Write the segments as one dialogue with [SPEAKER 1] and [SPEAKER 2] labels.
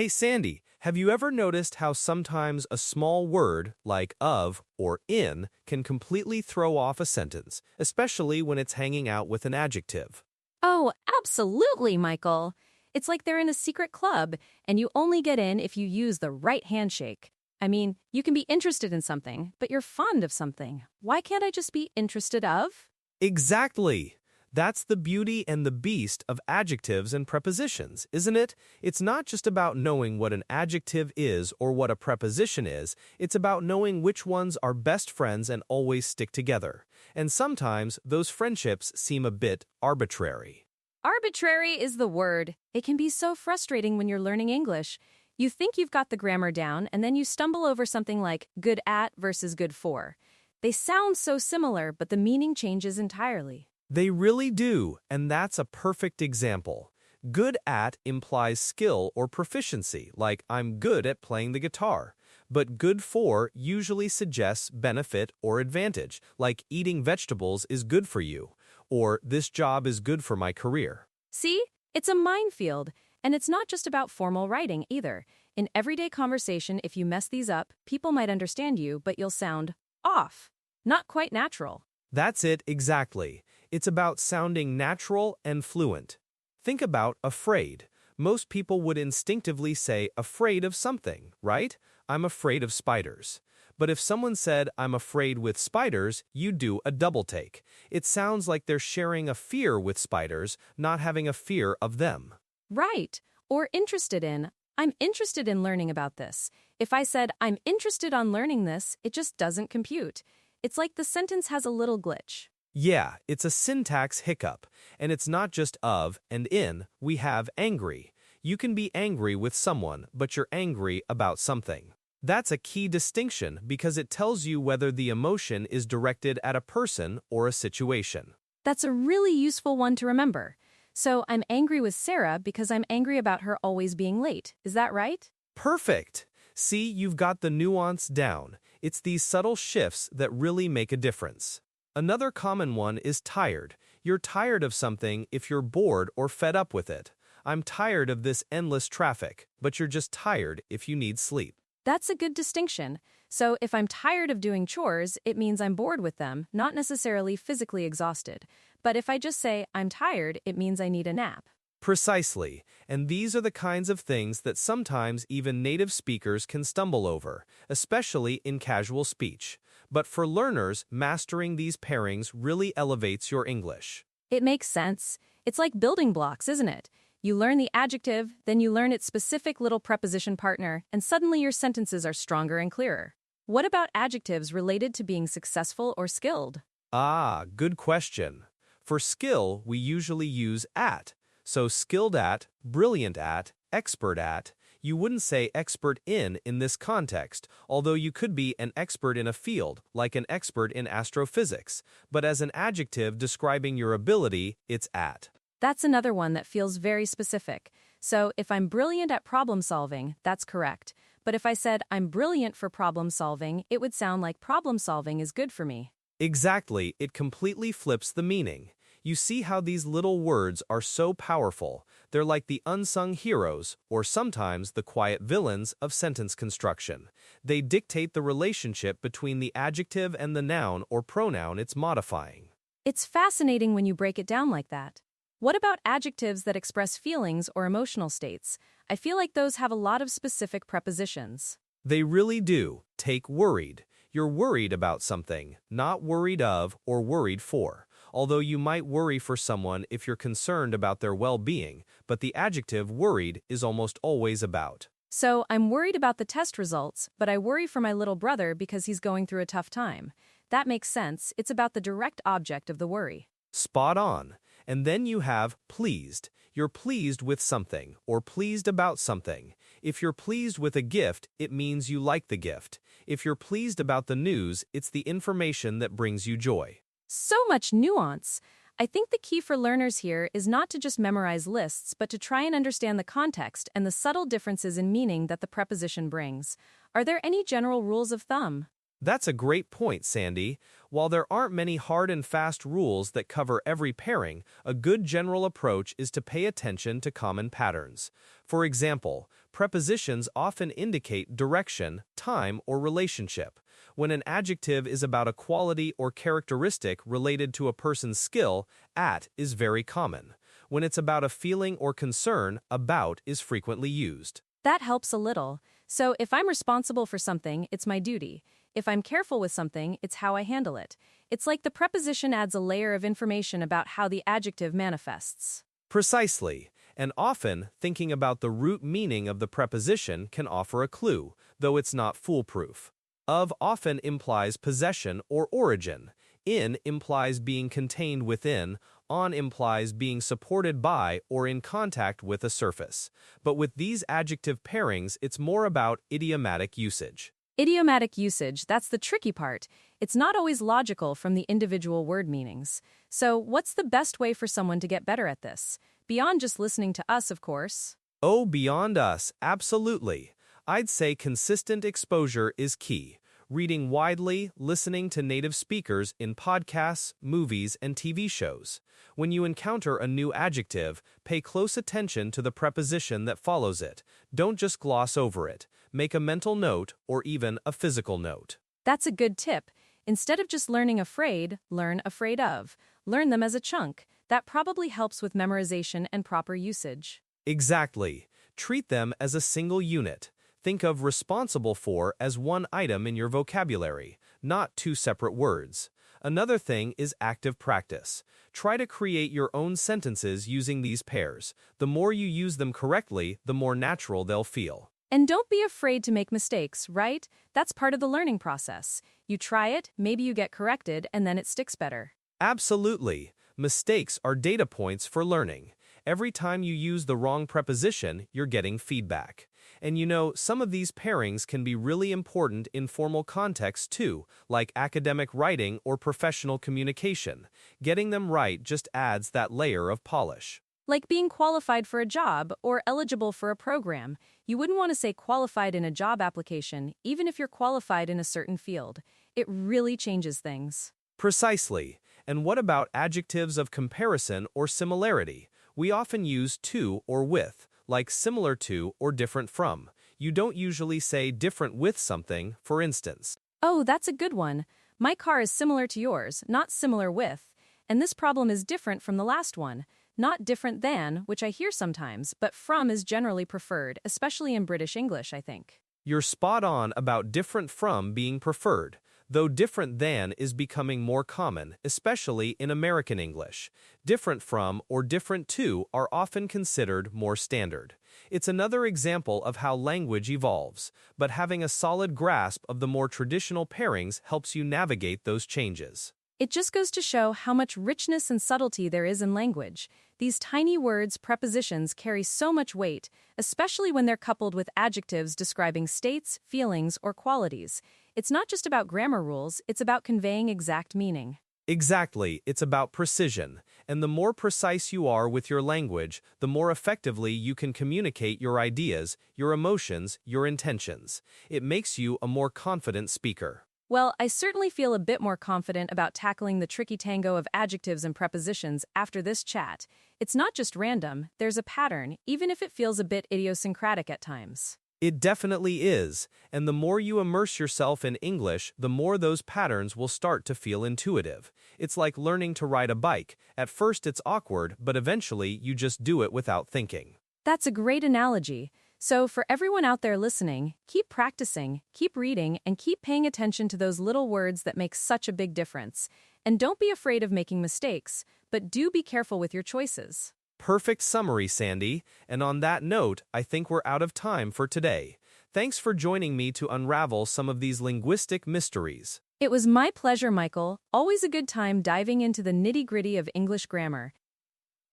[SPEAKER 1] Hey Sandy, have you ever noticed how sometimes a small word, like of or in, can completely throw off a sentence, especially when it's hanging out with an adjective?
[SPEAKER 2] Oh, absolutely, Michael. It's like they're in a secret club, and you only get in if you use the right handshake. I mean, you can be interested in something, but you're fond of something. Why can't I just be interested of?
[SPEAKER 1] Exactly! That's the beauty and the beast of adjectives and prepositions, isn't it? It's not just about knowing what an adjective is or what a preposition is, it's about knowing which ones are best friends and always stick together. And sometimes those friendships seem a bit arbitrary.
[SPEAKER 2] Arbitrary is the word. It can be so frustrating when you're learning English. You think you've got the grammar down, and then you stumble over something like good at versus good for. They sound so similar, but the meaning changes entirely.
[SPEAKER 1] They really do, and that's a perfect example. Good at implies skill or proficiency, like I'm good at playing the guitar. But good for usually suggests benefit or advantage, like eating vegetables is good for you, or this job is good for my career.
[SPEAKER 2] See? It's a minefield, and it's not just about formal writing either. In everyday conversation, if you mess these up, people might understand you, but you'll sound off, not quite natural.
[SPEAKER 1] That's it exactly. It's about sounding natural and fluent. Think about afraid. Most people would instinctively say afraid of something, right? I'm afraid of spiders. But if someone said I'm afraid with spiders, you'd do a double take. It sounds like they're sharing a fear with spiders, not having a fear of them.
[SPEAKER 2] Right. Or interested in. I'm interested in learning about this. If I said I'm interested on learning this, it just doesn't compute. It's like the sentence has a little glitch.
[SPEAKER 1] Yeah, it's a syntax hiccup, and it's not just of and in, we have angry. You can be angry with someone, but you're angry about something. That's a key distinction because it tells you whether the emotion is directed at a person or a situation.
[SPEAKER 2] That's a really useful one to remember. So I'm angry with Sarah because I'm angry about her always being late. Is that right?
[SPEAKER 1] Perfect! See, you've got the nuance down. It's these subtle shifts that really make a difference. Another common one is tired. You're tired of something if you're bored or fed up with it. I'm tired of this endless traffic, but you're just tired if you need sleep.
[SPEAKER 2] That's a good distinction. So if I'm tired of doing chores, it means I'm bored with them, not necessarily physically exhausted. But if I just say I'm tired, it means I need a nap.
[SPEAKER 1] Precisely, and these are the kinds of things that sometimes even native speakers can stumble over, especially in casual speech. But for learners, mastering these pairings really elevates your English.
[SPEAKER 2] It makes sense. It's like building blocks, isn't it? You learn the adjective, then you learn its specific little preposition partner, and suddenly your sentences are stronger and clearer. What about adjectives related to being successful or skilled?
[SPEAKER 1] Ah, good question. For skill, we usually use at. So skilled at, brilliant at, expert at. You wouldn't say expert in this context, although you could be an expert in a field, like an expert in astrophysics. But as an adjective describing your ability, it's at.
[SPEAKER 2] That's another one that feels very specific. So if I'm brilliant at problem solving, that's correct. But if I said I'm brilliant for problem solving, it would sound like problem solving is good for me.
[SPEAKER 1] Exactly, it completely flips the meaning. You see how these little words are so powerful. They're like the unsung heroes, or sometimes the quiet villains of sentence construction. They dictate the relationship between the adjective and the noun or pronoun it's modifying.
[SPEAKER 2] It's fascinating when you break it down like that. What about adjectives that express feelings or emotional states? I feel like those have a lot of specific prepositions.
[SPEAKER 1] They really do. Take worried. You're worried about something, not worried of or worried for. Although you might worry for someone if you're concerned about their well-being, but the adjective worried is almost always about.
[SPEAKER 2] So I'm worried about the test results, but I worry for my little brother because he's going through a tough time. That makes sense. It's about the direct object of the worry.
[SPEAKER 1] Spot on. And then you have pleased. You're pleased with something or pleased about something. If you're pleased with a gift, it means you like the gift. If you're pleased about the news, it's the information that brings you joy.
[SPEAKER 2] So much nuance. I think the key for learners here is not to just memorize lists, but to try and understand the context and the subtle differences in meaning that the preposition brings. Are there any general rules of thumb?
[SPEAKER 1] That's a great point, Sandy. While there aren't many hard and fast rules that cover every pairing, a good general approach is to pay attention to common patterns. For example, Prepositions often indicate direction, time, or relationship. When an adjective is about a quality or characteristic related to a person's skill, at is very common. When it's about a feeling or concern, about is frequently used.
[SPEAKER 2] That helps a little. So if I'm responsible for something, it's my duty. If I'm careful with something, it's how I handle it. It's like the preposition adds a layer of information about how the adjective manifests.
[SPEAKER 1] Precisely, and often thinking about the root meaning of the preposition can offer a clue, though it's not foolproof. Of often implies possession or origin. In implies being contained within. On implies being supported by or in contact with a surface. But with these adjective pairings, it's more about idiomatic usage.
[SPEAKER 2] Idiomatic usage, that's the tricky part. It's not always logical from the individual word meanings. So, what's the best way for someone to get better at this? Beyond just listening to us, of course.
[SPEAKER 1] Oh, beyond us, absolutely. I'd say consistent exposure is key. Reading widely, listening to native speakers in podcasts, movies, and TV shows. When you encounter a new adjective, pay close attention to the preposition that follows it. Don't just gloss over it. Make a mental note or even a physical note.
[SPEAKER 2] That's a good tip. Instead of just learning afraid, learn afraid of. Learn them as a chunk. That probably helps with memorization and proper usage.
[SPEAKER 1] Exactly. Treat them as a single unit. Think of responsible for as one item in your vocabulary, not two separate words. Another thing is active practice. Try to create your own sentences using these pairs. The more you use them correctly, the more natural they'll feel.
[SPEAKER 2] And don't be afraid to make mistakes, right? That's part of the learning process. You try it, maybe you get corrected, and then it sticks better.
[SPEAKER 1] Absolutely. Mistakes are data points for learning. Every time you use the wrong preposition, you're getting feedback. And you know, some of these pairings can be really important in formal contexts too, like academic writing or professional communication. Getting them right just adds that layer of polish.
[SPEAKER 2] Like being qualified for a job or eligible for a program. You wouldn't want to say qualified in a job application, even if you're qualified in a certain field. It really changes things.
[SPEAKER 1] Precisely. And what about adjectives of comparison or similarity? We often use to or with, like similar to or different from. You don't usually say different with something, for instance.
[SPEAKER 2] Oh, that's a good one. My car is similar to yours, not similar with. And this problem is different from the last one. Not different than, which I hear sometimes, but from is generally preferred, especially in British English, I think.
[SPEAKER 1] You're spot on about different from being preferred, though different than is becoming more common, especially in American English. Different from or different to are often considered more standard. It's another example of how language evolves, but having a solid grasp of the more traditional pairings helps you navigate those changes.
[SPEAKER 2] It just goes to show how much richness and subtlety there is in language. These tiny words, prepositions, carry so much weight, especially when they're coupled with adjectives describing states, feelings, or qualities. It's not just about grammar rules, it's about conveying exact meaning.
[SPEAKER 1] Exactly, it's about precision, and the more precise you are with your language, the more effectively you can communicate your ideas, your emotions, your intentions. It makes you a more confident speaker.
[SPEAKER 2] Well, I certainly feel a bit more confident about tackling the tricky tango of adjectives and prepositions after this chat. It's not just random, there's a pattern, even if it feels a bit idiosyncratic at times.
[SPEAKER 1] It definitely is, and the more you immerse yourself in English, the more those patterns will start to feel intuitive. It's like learning to ride a bike. At first it's awkward, but eventually you just do it without thinking.
[SPEAKER 2] That's a great analogy. So for everyone out there listening, keep practicing, keep reading, and keep paying attention to those little words that make such a big difference. And don't be afraid of making mistakes, but do be careful with your choices.
[SPEAKER 1] Perfect summary, Sandy. And on that note, I think we're out of time for today. Thanks for joining me to unravel some of these linguistic mysteries.
[SPEAKER 2] It was my pleasure, Michael. Always a good time diving into the nitty-gritty of English grammar.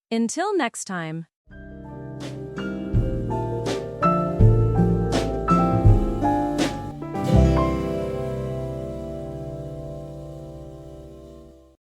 [SPEAKER 2] Until next time.